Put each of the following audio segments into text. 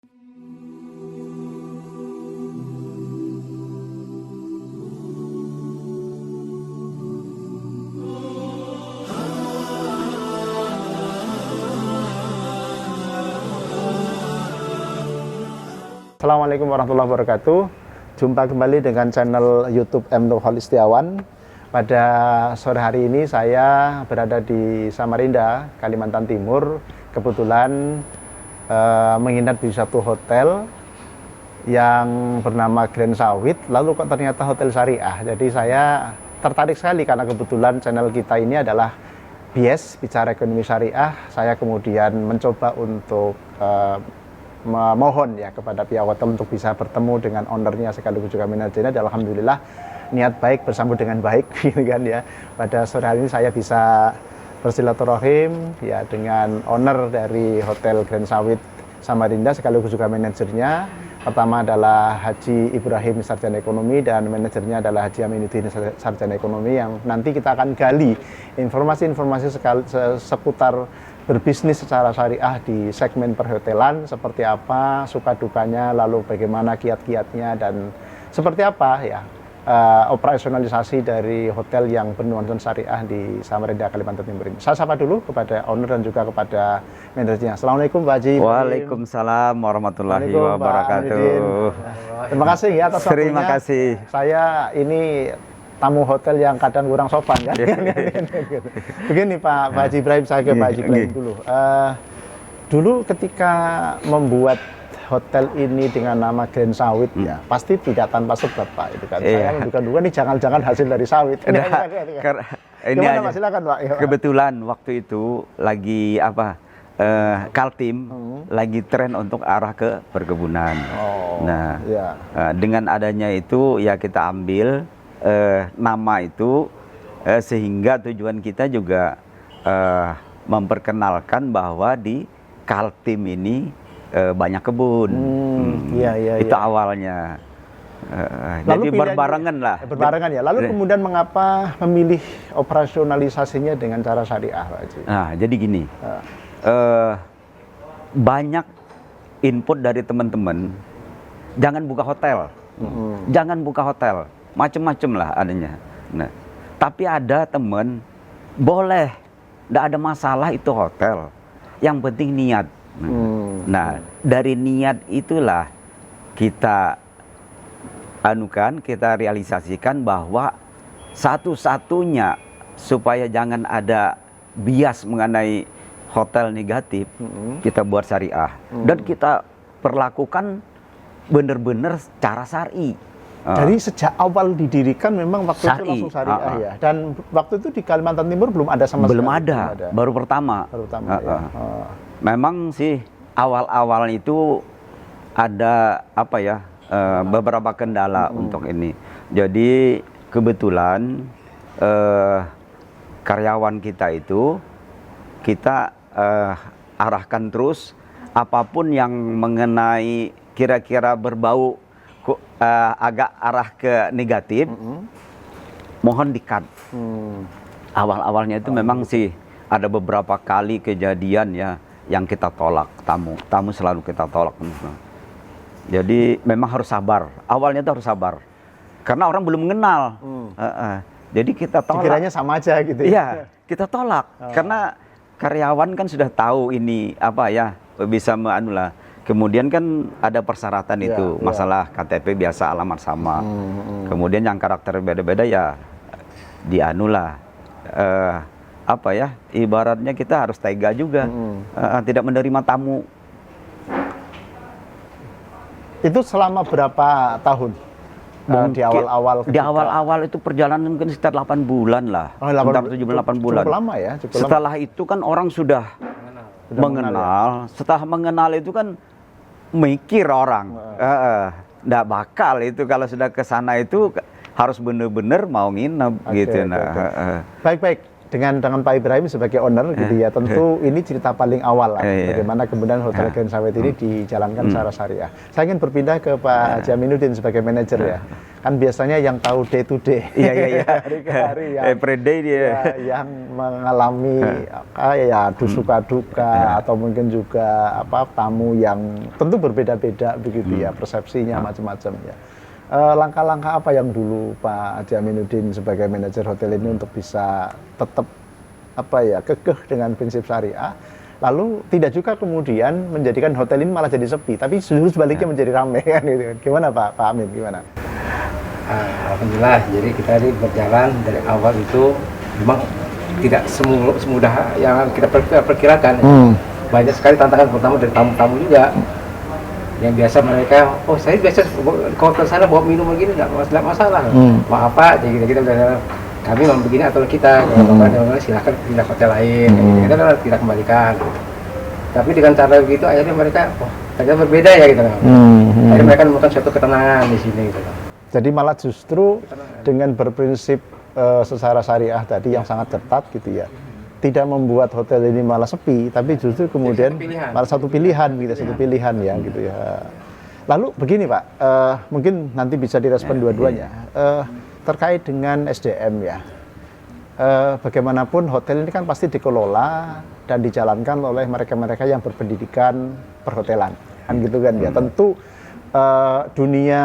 Assalamualaikum warahmatullahi wabarakatuh. Jumpa kembali dengan channel YouTube M. Nurhol Istiawan. Pada sore hari ini saya berada di Samarinda, Kalimantan Timur. Kebetulan menginap di satu hotel yang bernama Grand Sawit. Lalu kok ternyata hotel syariah. Jadi saya tertarik sekali karena kebetulan channel kita ini adalah BS, Bicara Ekonomi Syariah. Saya kemudian mencoba untuk memohon ya kepada pihak hotel untuk bisa bertemu dengan ownernya sekaligus juga manajernya. Dan alhamdulillah niat baik bersambut dengan baik gitu kan ya. Pada sore hari ini saya bisa bersilaturahim ya dengan owner dari Hotel Grand Sawit Samarinda sekaligus juga manajernya. Pertama adalah Haji Ibrahim, Sarjana Ekonomi, dan manajernya adalah Haji Aminuddin, Sarjana Ekonomi, yang nanti kita akan gali informasi-informasi seputar berbisnis secara syariah di segmen perhotelan, seperti apa suka dukanya, lalu bagaimana kiat-kiatnya, dan seperti apa ya operasionalisasi dari hotel yang bernuansa syariah di Samarinda, Kalimantan Timur ini. Saya sapa dulu kepada owner dan juga kepada manajernya. Assalamualaikum Pak Haji. Waalaikumsalam warahmatullahi wabarakatuh. Terima kasih ya atas waktunya. Terima kasih. Saya ini tamu hotel yang kadang kurang sopan kan. Begini Pak Haji Ibrahim, saya ke Pak Haji Ibrahim dulu. Dulu ketika membuat hotel ini dengan nama Grand Sawit ya pasti tidak tanpa sebab Pak itu kan. Saya menduga-duga nih jangan-jangan hasil dari sawit. Ini aja. Silakan Pak. Kebetulan waktu itu lagi Kaltim lagi tren untuk arah ke perkebunan. Dengan adanya itu ya kita ambil nama itu sehingga tujuan kita juga memperkenalkan bahwa di Kaltim ini banyak kebun. Itu awalnya. Jadi berbarengan lah. Berbarengan ya. Lalu kemudian mengapa memilih operasionalisasinya dengan cara syariah, Pak Haji? Nah, jadi gini. Banyak input dari teman-teman. Jangan buka hotel. Jangan buka hotel. Macem-macem lah adanya. Nah, tapi ada teman boleh, tidak ada masalah itu hotel. Yang penting niat. Nah, dari niat itulah kita kita realisasikan bahwa satu-satunya supaya jangan ada bias mengenai hotel negatif, kita buat syariah. Dan kita perlakukan benar-benar secara syar'i. Jadi sejak awal didirikan memang waktu itu langsung syariah ya. Dan waktu itu di Kalimantan Timur belum ada sama sekali. Belum ada. Baru pertama. Ya. Memang sih awal-awal itu ada beberapa kendala untuk ini. Jadi kebetulan karyawan kita itu kita arahkan terus apapun yang mengenai kira-kira berbau agak arah ke negatif, mohon di-cut. Awal-awalnya itu memang sih ada beberapa kali kejadian ya yang kita tolak, tamu selalu kita tolak. Jadi memang harus sabar. Awalnya itu harus sabar, karena orang belum mengenal. Jadi kita tolak. Kiranya sama aja gitu. Iya, kita tolak karena karyawan kan sudah tahu ini bisa meanulah. Kemudian kan ada persyaratan itu, masalah KTP biasa alamat sama. Kemudian yang karakter beda-beda ya dianulah. Ibaratnya kita harus tega juga, tidak menerima tamu. Itu selama berapa tahun? Di awal-awal? Di awal-awal itu perjalanan mungkin sekitar 8 bulan lah. 7-8 bulan. Cukup lama ya? Setelah itu kan orang sudah mengenal. Setelah mengenal itu kan mikir orang. Nggak bakal itu kalau sudah ke sana itu harus benar-benar mau nginep gitu. Baik-baik. dengan Pak Ibrahim sebagai owner gitu ya, tentu ini cerita paling awal lah, bagaimana kemudian Hotel Grand Sawit ini dijalankan secara syariah. Saya ingin berpindah ke Pak Haji Aminuddin sebagai manajer ya. Kan biasanya yang tahu day to day, hari ke hari, yang everyday dia, yang mengalami ya suka duka atau mungkin juga tamu yang tentu berbeda-beda begitu ya, persepsinya macam-macam ya. Langkah-langkah apa yang dulu Pak Haji Aminuddin sebagai manajer hotel ini untuk bisa tetap kekeh dengan prinsip syariah, lalu tidak juga kemudian menjadikan hotel ini malah jadi sepi, tapi justru sebaliknya menjadi ramai kan gitu. Gimana Pak Amin, gimana? Alhamdulillah, jadi kita ini berjalan dari awal itu memang tidak semudah yang kita perkirakan. Banyak sekali tantangan, pertama dari tamu-tamu juga. Yang biasa mereka, saya biasa kalau ke sana bawa minum begini nggak masalah, mau apa, jadi kita udah kami mau begini atau kita kalau silakan pindah hotel lain, kita tidak kembalikan. Tapi dengan cara begitu akhirnya mereka, ternyata berbeda ya gitu. Akhirnya mereka menemukan suatu ketenangan di sini gitu. Jadi malah justru dengan berprinsip secara syariah tadi yang sangat ketat gitu ya, tidak membuat hotel ini malah sepi, tapi justru kemudian malah satu pilihan gitu, satu pilihan ya gitu ya. Lalu begini Pak, mungkin nanti bisa direspon dua-duanya, terkait dengan SDM ya. Bagaimanapun hotel ini kan pasti dikelola dan dijalankan oleh mereka-mereka yang berpendidikan perhotelan, kan gitu kan ya. Tentu dunia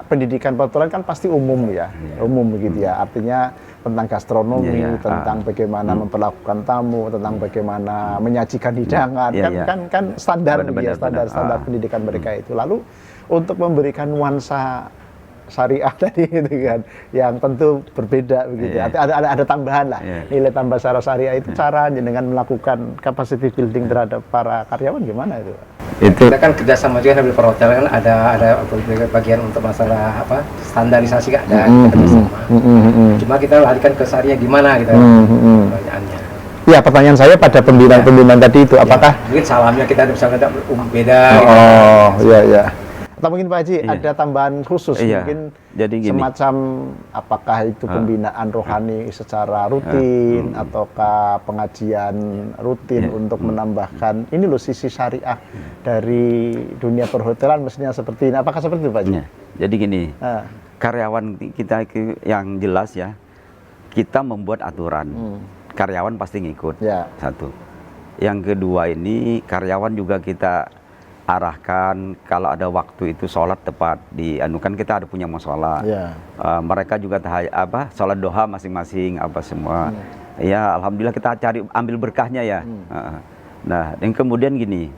pendidikan perhotelan kan pasti umum ya, umum begitu ya. Artinya tentang gastronomi, tentang bagaimana memperlakukan tamu, tentang bagaimana menyajikan hidangan, kan standar ya, standar pendidikan mereka itu. Lalu untuk memberikan nuansa syariah tadi itu kan, yang tentu berbeda begitu. Ada tambahan lah, nilai tambah secara syariah itu caranya dengan melakukan capacity building terhadap para karyawan gimana itu? Kita kan kerjasama juga dengan perhotelan, kan ada bagian untuk masalah standarisasi kan ada kerjasama. Cuma kita larikan ke syariah gimana gitu pertanyaannya. Ya, pertanyaan saya pada pembinaan tadi itu apakah mungkin salamnya kita bisa ada beda. Iya. Atau mungkin Pak Haji ada tambahan khusus mungkin jadi gini, semacam apakah itu pembinaan rohani secara rutin ataukah pengajian rutin untuk menambahkan ini loh sisi syariah dari dunia perhotelan mestinya seperti ini, apakah seperti itu Pak Haji? Jadi gini, karyawan kita yang jelas ya, kita membuat aturan, karyawan pasti ngikut, satu. Yang kedua ini karyawan juga kita arahkan kalau ada waktu itu sholat tepat di kan kita ada punya musola, mereka juga sholat doha masing-masing semua. Ya alhamdulillah kita ambil berkahnya ya. Nah dan kemudian gini,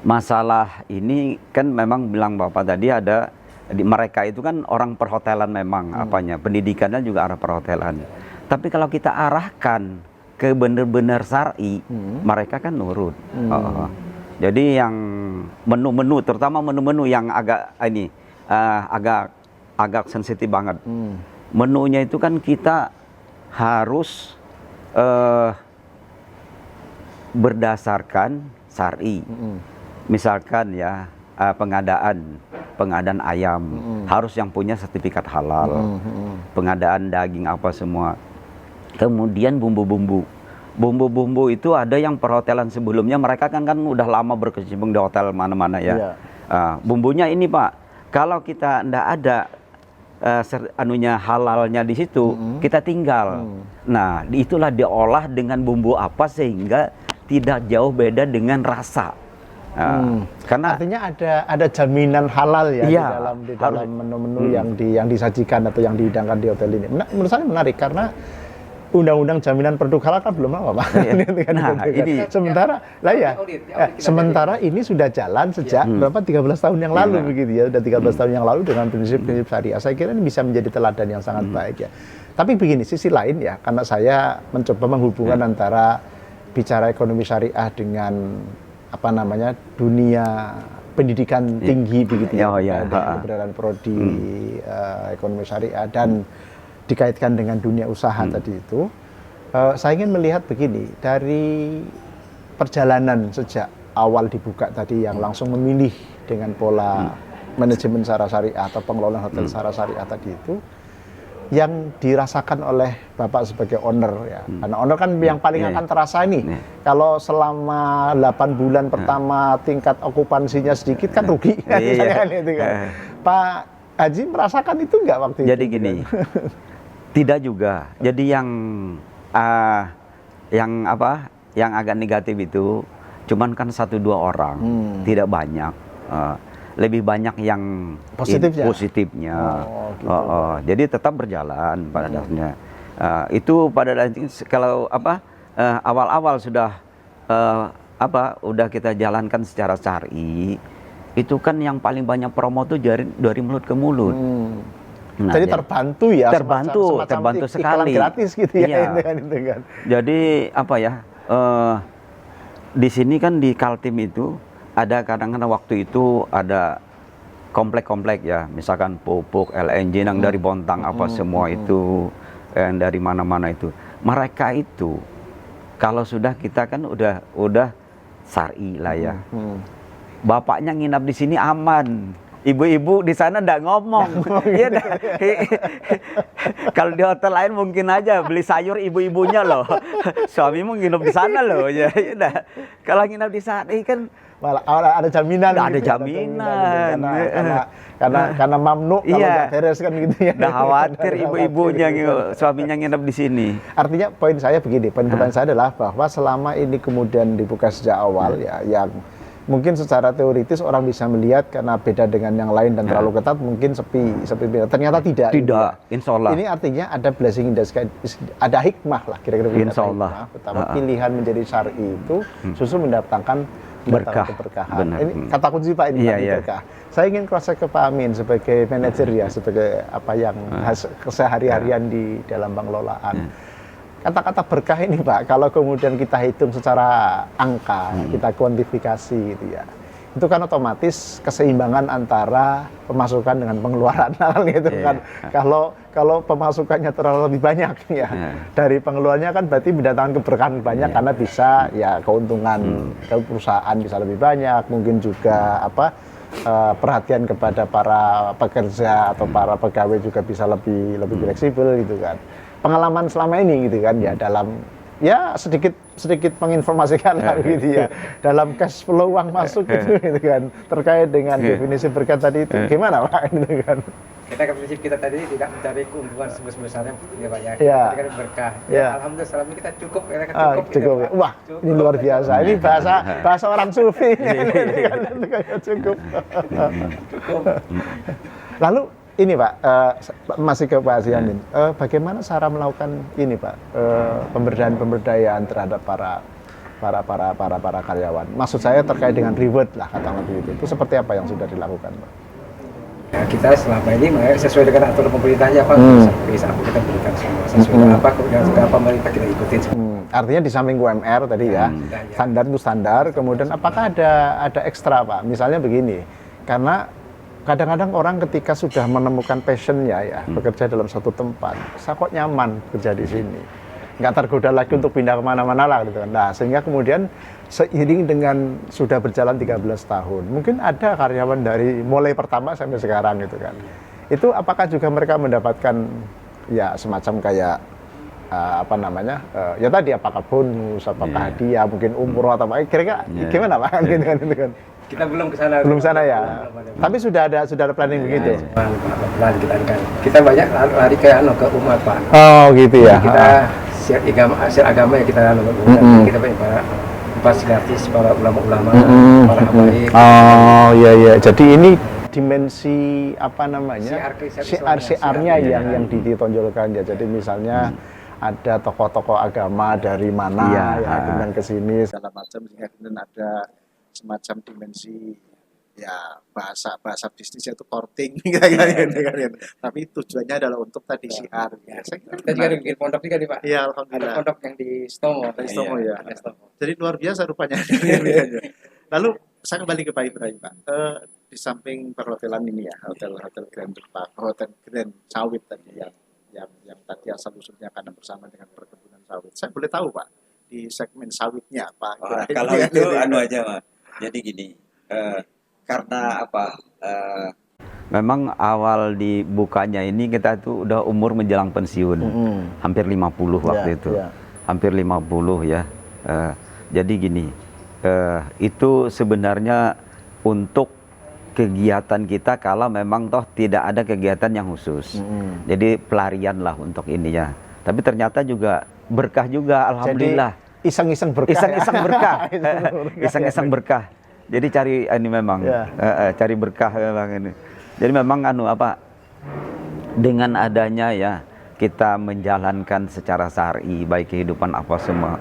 masalah ini kan memang bilang Bapak tadi ada mereka itu kan orang perhotelan memang pendidikannya juga arah perhotelan. Tapi kalau kita arahkan ke benar-benar syar'i, mereka kan nurut. Jadi yang menu-menu, terutama menu-menu yang agak sensitif banget. Menunya itu kan kita harus berdasarkan syar'i. Misalkan ya pengadaan ayam harus yang punya sertifikat halal. Pengadaan daging semua. Kemudian bumbu-bumbu itu ada yang perhotelan sebelumnya mereka kan udah lama berkecimpung di hotel mana-mana ya. Bumbunya ini Pak, kalau kita ndak ada halalnya di situ, kita tinggal. Nah, itulah diolah dengan bumbu sehingga tidak jauh beda dengan rasa. Karena artinya ada jaminan halal ya di dalam menu-menu yang disajikan atau yang dihidangkan di hotel ini. Menurut saya menarik karena Undang-undang Jaminan Produk Halal kan belum lama, Pak. Ini sementara ini sudah jalan sejak berapa 13 tahun yang lalu begitu ya, udah 13 tahun yang lalu dengan prinsip-prinsip syariah. Saya kira ini bisa menjadi teladan yang sangat baik ya. Tapi begini, sisi lain ya, karena saya mencoba menghubungkan antara bicara ekonomi syariah dengan dunia pendidikan tinggi begitu ya, keberadaan prodi ekonomi syariah dan dikaitkan dengan dunia usaha tadi itu, saya ingin melihat begini, dari perjalanan sejak awal dibuka tadi yang langsung memilih dengan pola manajemen secara syariah atau pengelolaan hotel secara syariah tadi itu, yang dirasakan oleh Bapak sebagai owner ya. Karena owner kan yang paling akan terasa ini. Kalau selama 8 bulan pertama tingkat okupansinya sedikit kan rugi kan, itu kan. Pak Haji merasakan itu nggak waktu itu? Jadi gini, tidak juga. Jadi yang agak negatif itu cuman kan 1-2 orang, tidak banyak. Lebih banyak yang positifnya. Gitu. Jadi tetap berjalan pada dasarnya. Itu pada dasarnya kalau awal-awal sudah udah kita jalankan secara syar'i, itu kan yang paling banyak promo tuh dari mulut ke mulut. Nah, jadi terbantu ya, terbantu sekali. Gratis gitu ya. Itu kan. Jadi di sini kan di Kaltim itu ada kadang-kadang waktu itu ada komplek-komplek ya, misalkan Pupuk, LNG yang dari Bontang semua itu, yang dari mana-mana itu. Mereka itu kalau sudah kita kan udah syar'i lah ya. Bapaknya nginap di sini aman. Ibu-ibu di sana ndak ngomong. Iya dah. Kalau di hotel lain mungkin aja beli sayur ibu-ibunya loh. Suamimu nginep di sana loh. Ya udah. Kalau nginep di sana kan malah ada jaminan. Ada jaminan. Karena mamnu kalau nggak beres kan gitu ya. Nggak khawatir ibu-ibunya suaminya nginep di sini. Artinya poin saya begini, poin saya adalah bahwa selama ini kemudian dibuka sejak awal ya, yang mungkin secara teoritis orang bisa melihat karena beda dengan yang lain dan terlalu ketat mungkin sepi. Ternyata tidak. Tidak, insya Allah. Ini artinya ada blessing in disguise, ada hikmah lah kira-kira. Insya Allah. Betapa pilihan menjadi syar'i itu justru mendatangkan keberkahan. Ini kata kunci Pak ini berkah. Saya ingin cross check ke Pak Amin sebagai manajer ya, sebagai apa yang kesehari-harian di dalam pengelolaan. Kata-kata berkah ini Pak, kalau kemudian kita hitung secara angka, kita kuantifikasi gitu ya, itu kan otomatis keseimbangan antara pemasukan dengan pengeluaran gitu kan. Kalau pemasukannya terlalu lebih banyak ya, dari pengeluarannya kan berarti mendatangkan keberkahan banyak karena bisa ya keuntungan perusahaan bisa lebih banyak, mungkin juga perhatian kepada para pekerja atau para pegawai juga bisa lebih fleksibel gitu kan. Pengalaman selama ini gitu kan ya, dalam ya sedikit menginformasikan gitu ya, dalam cash flow uang masuk gitu kan, terkait dengan definisi berkat tadi itu gimana Pak gitu kan. Kita prinsip kita tadi tidak mencari keuntungan sebesar-besarnya ya Pak ya. Kita kan berkah. Alhamdulillah selama ini kita cukup ya. Cukup ya. Wah, ini luar biasa. Ini bahasa orang sufi cukup. Lalu ini Pak, masih ke Pak Aziamin, bagaimana cara melakukan ini Pak, pemberdayaan terhadap para karyawan? Maksud saya terkait dengan reward lah katakanlah begitu. Itu seperti apa yang sudah dilakukan Pak? Ya, kita selama ini sesuai dengan aturan pemerintahnya Pak, bisa kita berikan semua sesuai dengan apa pemerintah kita ikutin semua. Artinya di samping UMR tadi ya, standar itu standar. Kemudian apakah ada ekstra Pak? Misalnya begini, karena kadang-kadang orang ketika sudah menemukan passionnya ya, bekerja dalam satu tempat, saya kok nyaman kerja di sini, nggak tergoda lagi untuk pindah kemana-mana lah gitu kan. Nah sehingga kemudian seiring dengan sudah berjalan 13 tahun, mungkin ada karyawan dari mulai pertama sampai sekarang gitu kan. Itu apakah juga mereka mendapatkan ya semacam kayak ya tadi apakah bonus, apakah hadiah, mungkin umroh atau apa? Kira-kira gimana Pak? Gitu kan. Kita belum ke sana. Belum sana ya. Tapi sudah ada planning begitu. Plan kita kan. Kita banyak lari ke umat Pak. Oh gitu ya. Kita share agama ya kita kita banyak fasilitatif para ulama-ulama, para habaib. Oh iya. Jadi ini dimensi siar-siarnya yang ditonjolkan ya. Jadi misalnya ada tokoh-tokoh agama dari mana kemudian ke sini segala macam, sehingga kemudian ada semacam dimensi ya bahasa bisnisnya itu courting gitu kan. Tapi tujuannya adalah untuk tadi siar. Ya, kita juga bikin pondok juga nih Pak. Iya, alhamdulillah. Ada pondok yang di Stomo. Ya. Jadi luar biasa rupanya. Lalu saya kembali ke Pak Ibrahim Pak. Di samping perhotelan ini ya, hotel Grand Pak, hotel Grand Sawit tadi yang tadi asal usulnya karena bersama dengan perkebunan sawit. Saya boleh tahu Pak di segmen sawitnya Pak? Kalau itu aja Pak. Jadi gini, karena memang awal dibukanya ini kita tuh udah umur menjelang pensiun. Hampir 50 waktu itu. Hampir 50 ya. Jadi gini, itu sebenarnya untuk kegiatan kita kalau memang toh tidak ada kegiatan yang khusus. Jadi pelarian lah untuk ini ya. Tapi ternyata juga berkah juga, alhamdulillah. Jadi iseng-iseng berkah. Iseng-iseng berkah. Iseng-iseng berkah. Jadi cari ini memang cari berkah memang ini. Jadi memang dengan adanya ya kita menjalankan secara syar'i baik kehidupan apa semua.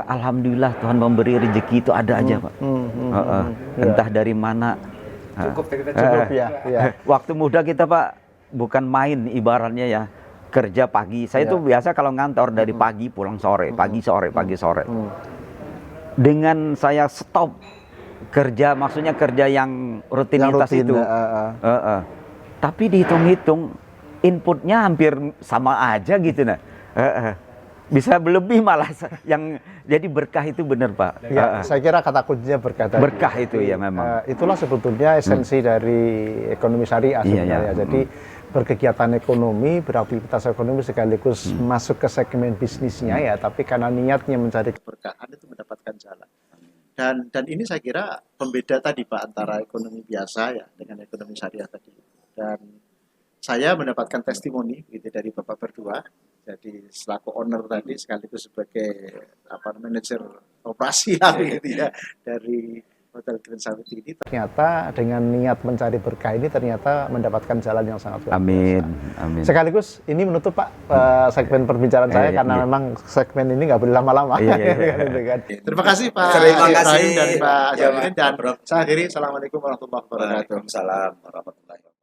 Alhamdulillah Tuhan memberi rezeki itu ada aja Pak. Entah dari mana. Cukup ya. Waktu muda kita Pak bukan main ibaratnya ya, kerja pagi. Saya tuh biasa kalau ngantor dari pagi pulang sore, pagi sore. Dengan saya stop kerja, maksudnya kerja yang rutinitas yang rutin, itu. Tapi dihitung-hitung inputnya hampir sama aja gitu nah. Bisa lebih malah yang jadi berkah itu benar Pak. Ya, saya kira kata kuncinya berkah tadi. Berkah itu ya memang. Itulah sebetulnya esensi dari ekonomi syariah sebenarnya. Jadi berkegiatan ekonomi, beraktivitas ekonomi sekaligus masuk ke segmen bisnisnya ya, tapi karena niatnya mencari keberkahan itu mendapatkan jalan. Dan ini saya kira pembeda tadi Pak antara ekonomi biasa ya dengan ekonomi syariah tadi. Dan saya mendapatkan testimoni gitu dari Bapak berdua. Jadi selaku owner tadi sekaligus sebagai manajer operasi lah gitu ya dari Hotel Grand Summit ini. Ternyata dengan niat mencari berkah ini ternyata mendapatkan jalan yang sangat luar biasa. Amin. Sekaligus ini menutup Pak segmen perbincangan saya karena memang segmen ini nggak boleh lama-lama. Terima kasih Pak Ibrahim dan Pak Jamirin dan saya akhiri. Assalamualaikum warahmatullahi wabarakatuh. Waalaikumsalam warahmatullahi wabarakatuh.